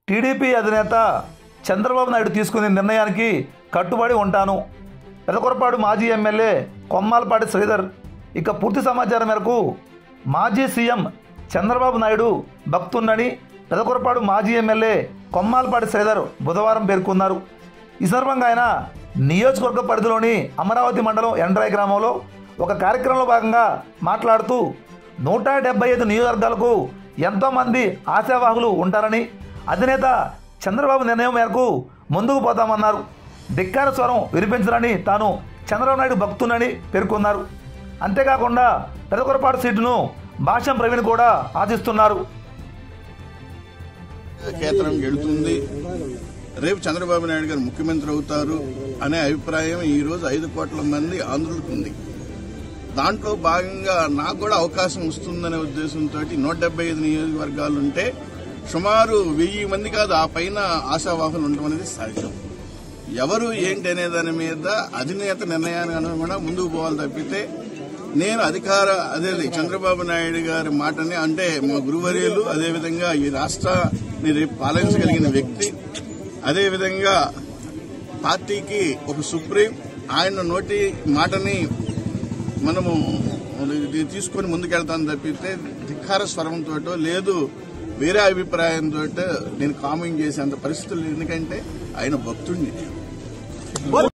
TDP అధినేత చంద్రబాబు నాయుడు తీసుకునే నిర్ణయానికి కట్టుబడి ఉంటాను. పెదకొరపాడు మాజీ ఎమ్మెల్యే కొమ్మాలపాటి శ్రీధర్. ఇక పూర్తి సమాచారం మేరకు మాజీ సీఎం చంద్రబాబు నాయుడు భక్తున్నని పెదకొరపాడు మాజీ ఎమ్మెల్యే కొమ్మాలపాటి శ్రీధర్ బుధవారం పేర్కొన్నారు. ఈ సందర్భంగా ఆయన నియోజకవర్గ పరిధిలోని అమరావతి మండలం ఎండ్రాయి గ్రామంలో ఒక కార్యక్రమంలో భాగంగా మాట్లాడుతూ 175 నియోజకవర్గాలకు ఎంతోమంది ఆశావాహులు ఉంటారని, అధినేత చంద్రబాబు నిర్ణయం మేరకు ముందుకు పోతామన్నారు. ధిక్కార స్వరం వినిపించాలని తాను చంద్రబాబు నాయుడు భక్తునని పేర్కొన్నారు. అంతేకాకుండా పెదకొరపాటు సీటును భాష్యం ప్రవీణ్ కూడా ఆశిస్తున్నారు. కేంద్రం గెలుతుంది, రేపు చంద్రబాబు నాయుడు గారు ముఖ్యమంత్రి అవుతారు అనే అభిప్రాయం ఈ రోజు 5 కోట్ల మంది ఆంధ్రులకు ఉంది. దాంట్లో భాగంగా నాకు కూడా అవకాశం వస్తుందనే ఉద్దేశంతో 175 నియోజకవర్గాలుంటే సుమారు 1000 మంది కాదు ఆ పైన ఆశావాహులు ఉండడం అనేది సహజం. ఎవరు ఏంటి అనే దాని మీద అధినేత నిర్ణయానికి అనుగుణంగా ముందుకు పోవాలి తప్పితే నేను అదే చంద్రబాబు నాయుడు గారి మాటని, అంటే మా గురువర్యులు, అదేవిధంగా ఈ రాష్ట్రాన్ని రేపు పాలించగలిగిన వ్యక్తి, అదేవిధంగా పార్టీకి ఒక సుప్రీం, ఆయన నోటి మాటని మనము తీసుకొని ముందుకెళ్తాను తప్పితే ధిక్కార స్వరంతో లేదు వేరే అభిప్రాయంతో నేను కామెంట్ చేసేంత పరిస్థితులు, ఎందుకంటే ఆయన భక్తుడిని.